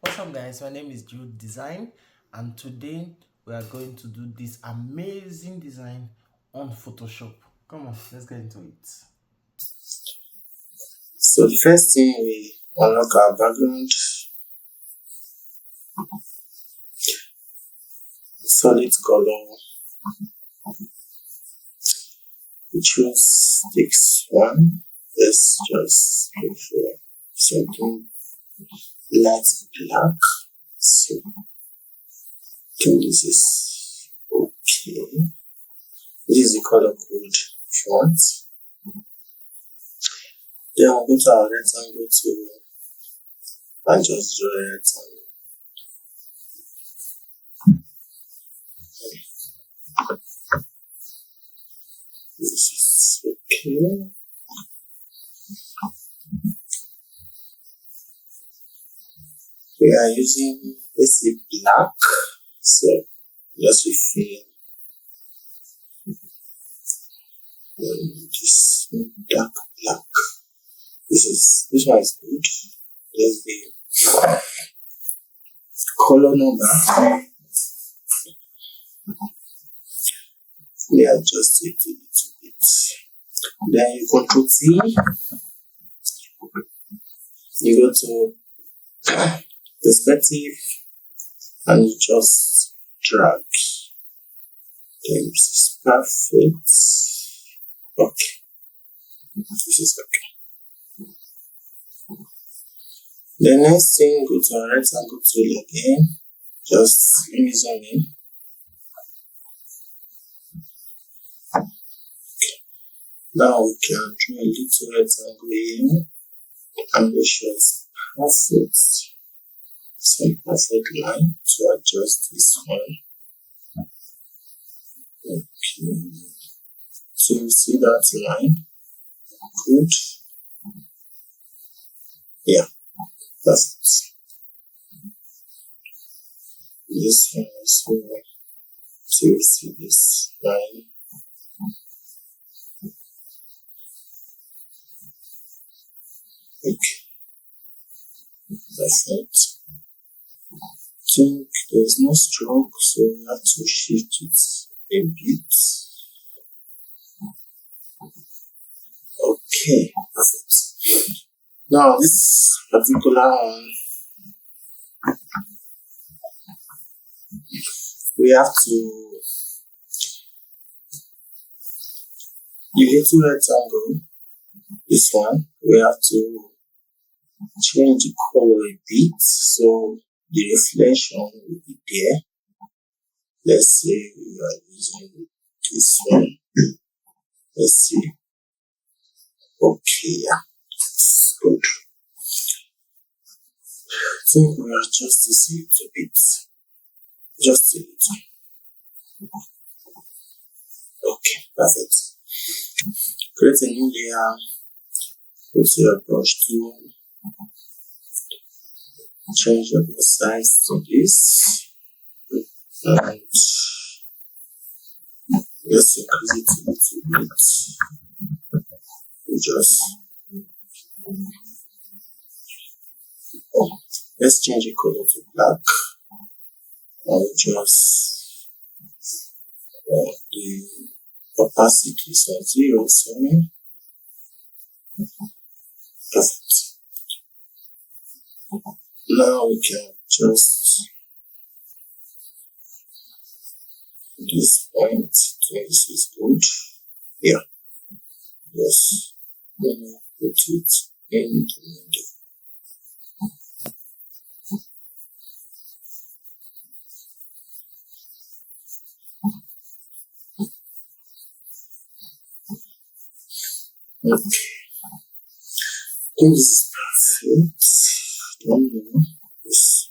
What's up, guys? My name is Jude Design, and today we are going to do this amazing design on Photoshop. Come on, let's get into it. So the first thing we unlock our background, solid color, we choose this one. Let's just look for something light black. So I think this is okay. This is the color code if you want. Then I'll go to our rectangle tool and just draw a rectangle. This is okay. We are using black, so let's refill this dark black. This one is good. There's the color number. We adjust it a little bit. Then you control T. You go to perspective and you just drag. Then this is perfect. Okay. This is okay. The next thing, go to our rectangle tool again. Just let me zoom in. Now we can draw a little rectangle here and make sure it's perfect. Some perfect line to adjust this one. Okay. So you see that line? Good. Yeah, perfect. This one is over. So you see this line. Okay, that's it. I think there's no stroke, so we have to shift it a bit. Okay, perfect. Now this particular one, we have to, the little rectangle, this one, we have to change the color a bit so the reflection will be there. Let's say we are using this one. Let's see. Okay, yeah, this is good. I think we adjust this a little bit. Just a little. Okay, perfect. Create a new layer. Go to your brush tool. Change the brush size to this. And let's increase it a little bit. We just let's change the color to black. I'll just the opacity is on 0, sorry. Perfect. Now we can just this point. This is good. Yeah. Yes. Put it in the middle. Okay. I think this is perfect. Don't know. Yes.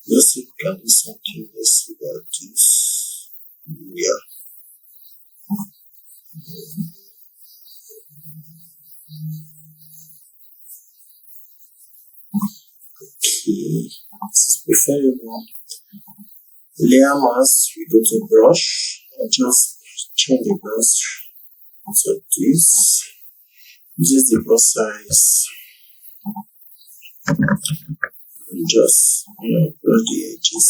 Let's see if we can do something else about this. Yeah. Okay. This is preferable. Layer mask, we go to brush and just change the brush. So this is the brush size. just brush the edges.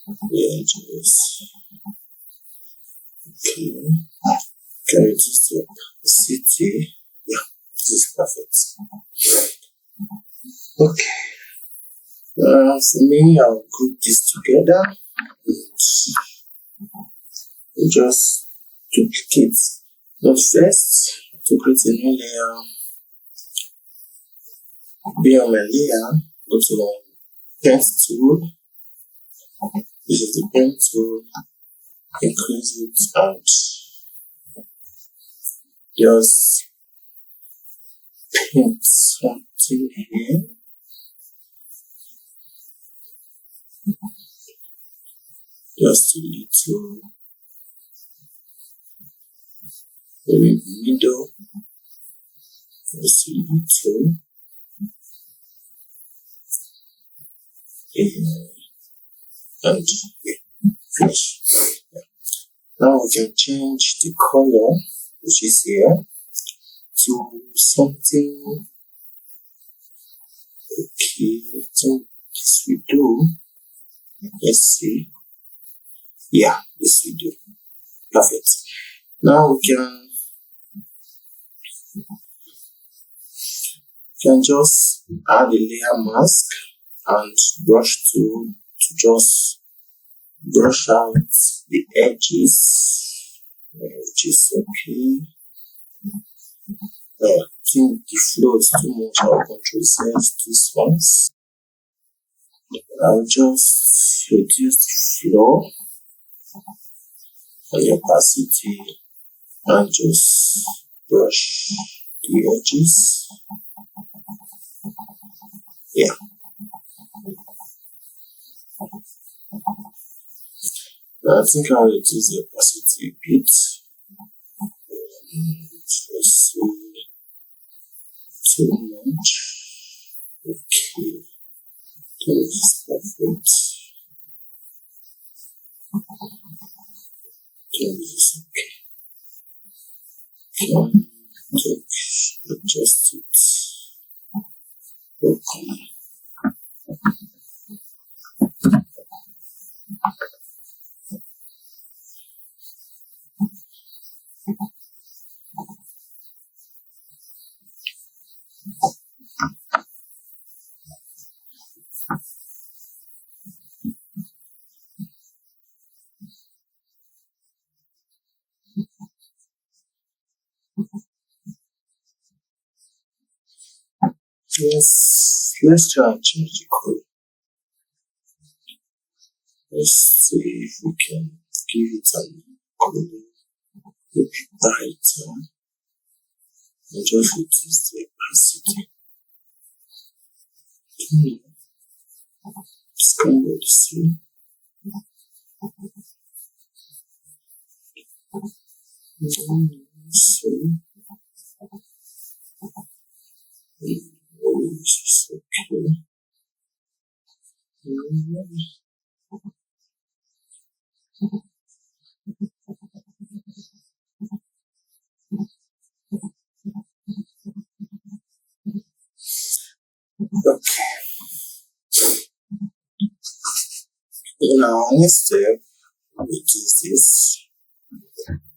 The edges. Okay. Can reduce the opacity. Yeah, this is perfect. Okay. For me, I'll group this together and just duplicate. But first, to create a new layer, be on my layer, go to pen tool. This is the pen tool. Increase it and just paint something here. Just a little, maybe middle, just a little here, and finish. Now we can change the color, which is here, to something. Okay, so this we do. Let's see. Yeah, this we do. Perfect. Now we can just add a layer mask and brush tool to just brush out the edges, which is okay. I think the flow is too much. I'll control sense this once. I'll just reduce the flow and the opacity and just brush the edges. Yeah. I think I'll reduce the opacity a bit. Let's see. Too much. Okay. That is perfect. That is okay. Can adjust it. Okay. Yes, let's try and change the color. Let's see if we can give it a color, maybe brighter, and just reduce the opacity. It's kind of the same. So, this is okay. Okay. Now, next step, which is this,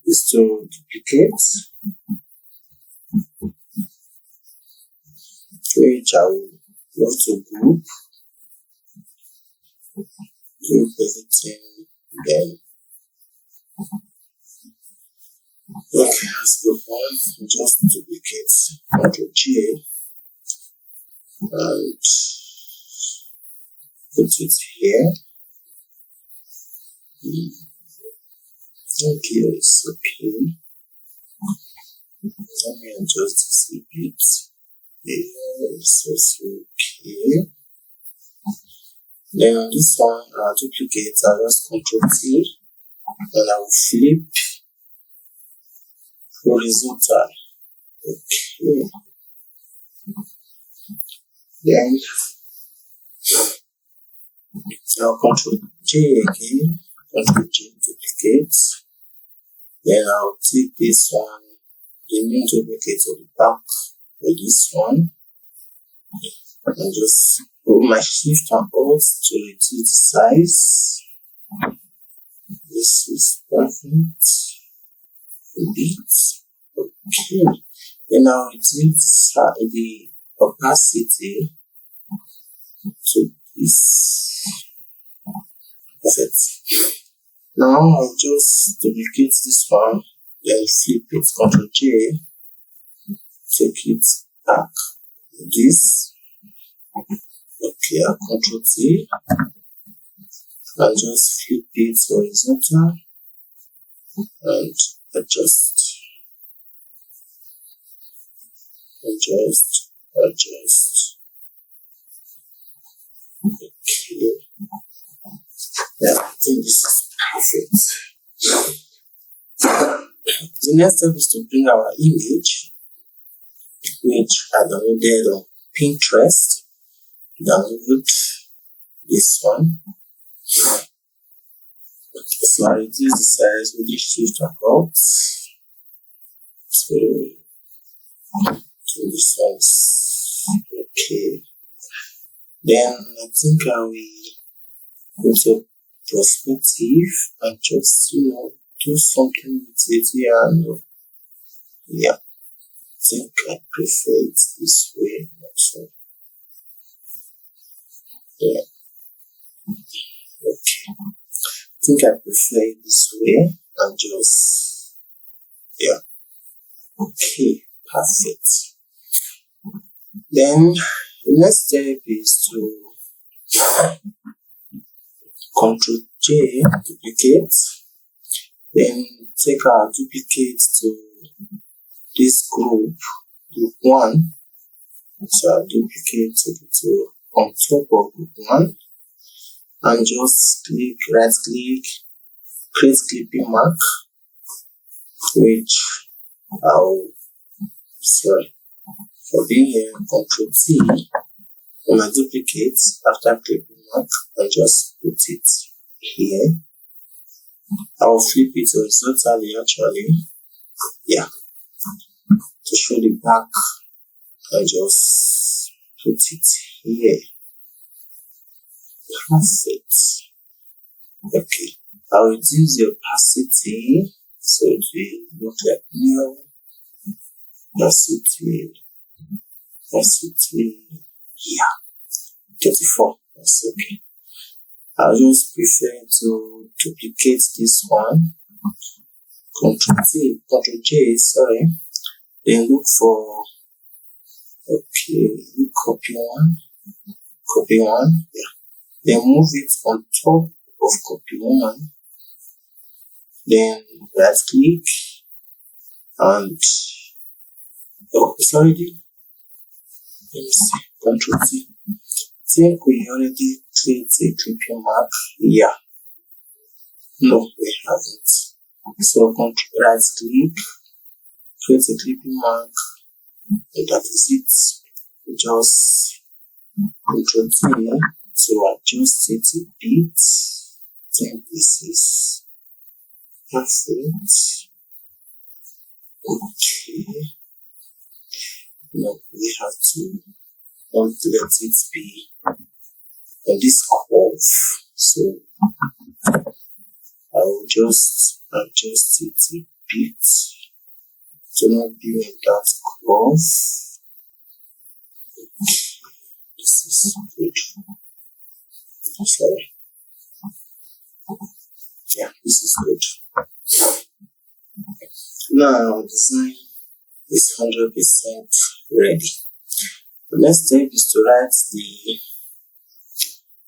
is to duplicate, which I will go to group everything, then okay, let's go on. Just duplicate Ctrl G and put it here. Okay, it's okay. Let me adjust this a bit. It's also okay. Then on this one, I'll duplicate. I'll just Ctrl T and I'll flip horizontal. Okay. Then I'll Ctrl J again. Ctrl J duplicate. Then I'll take this one, the main duplicate of the back for this one, and just my shift and alt to reduce the size. This is perfect. Bit. Okay. Then I'll reduce the opacity to this. Perfect. Now I'll just duplicate this one, then flip it, Ctrl J, take it back. This. Okay, I'll Ctrl T and just flip it horizontal and adjust. Okay. Yeah, I think this is perfect. The next step is to bring our image, which I downloaded on Pinterest. Download this one. So I reduce the size with the shift and alt. So this one's okay. Then I think I will go to perspective and just do something with it here. And yeah, I think I prefer it this way also. Yeah. Okay. I think I prefer it this way and just okay, perfect. Then the next step is to Ctrl J, duplicate, then take our duplicate to this group 1. So I'll duplicate it to on top of group 1 and just right click, create clipping mark, which for being here, Ctrl T on my duplicate after clipping mark and just put it here. I'll flip it horizontally actually, to show the back and just put it here. Perfect. Okay, I'll reduce the opacity so it will look like new. Opacity, 34. That's okay. I'll just prefer to duplicate this one. Ctrl J, sorry. Then look for, copy one. Then move it on top of copy 1. Then right click and let me see, Ctrl T. I think we already create a clipping mark. Yeah. No, we haven't. So right click, create a clipping mark, and that is it. Just Ctrl T to adjust it a bit. I think this is perfect. Okay. Now we have to not let it be on this curve. So I will just adjust it a bit to not be in that curve. Okay. This is good. Sorry. Yeah, this is good. Now our design is 100% ready. The next step is to write the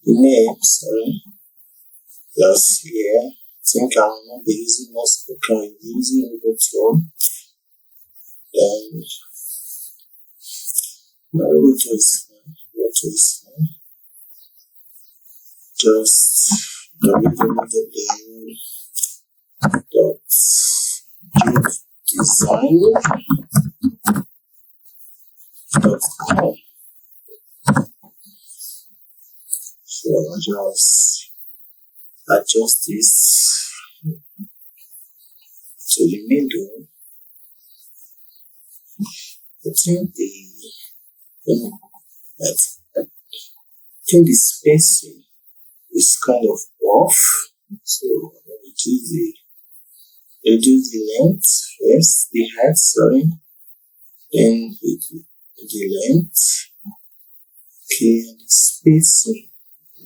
name. Sorry, just here. I think I will not be using most. Okay, I'll be using Ubuntu. Then my Ubuntu is just www.design.com. So I'll just adjust this to the middle. I think think the spacing is kind of off. So reduce the length first, the height, sorry, then the length. Okay, and the spacing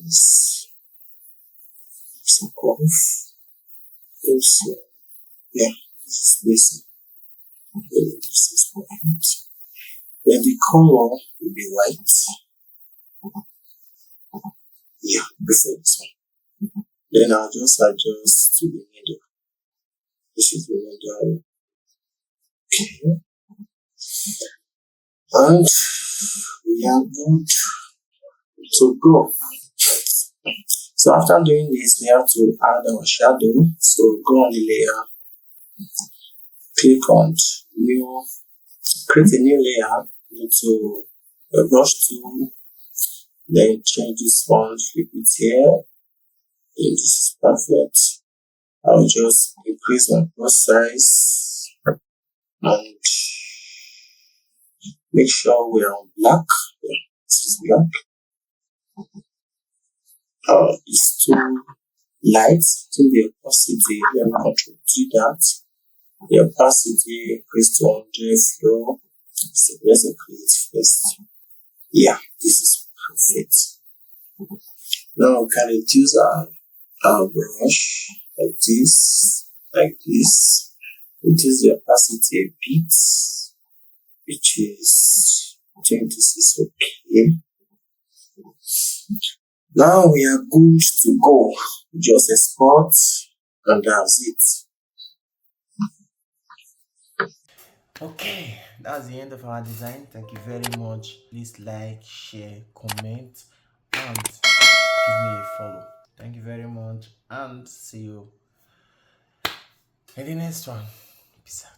is off. Also, yeah, this is spacing. This is point. Then the color will be white. Yeah, before this one. Then I'll just adjust to the middle. This is the middle. Okay. And we are good to go. So after doing this, we have to add our shadow. So go on the layer, click on new, create a new layer, go to a brush tool, then change this one, flip it here. And this is perfect. I'll just increase my brush size and make sure we're on black. Yeah, this is black. It's too light. I think the opacity, let me control do that. The opacity increase to 100 flow. So let's increase it first. Yeah, this is perfect. Now we can reduce our brush like this. Reduce the opacity a bit, which is, I think this is okay. Now we are good to go. Just export and that's it. Okay, that's the end of our design. Thank you very much. Please like, share, comment, and give me a follow. Thank you very much, and see you in the next one. Peace out.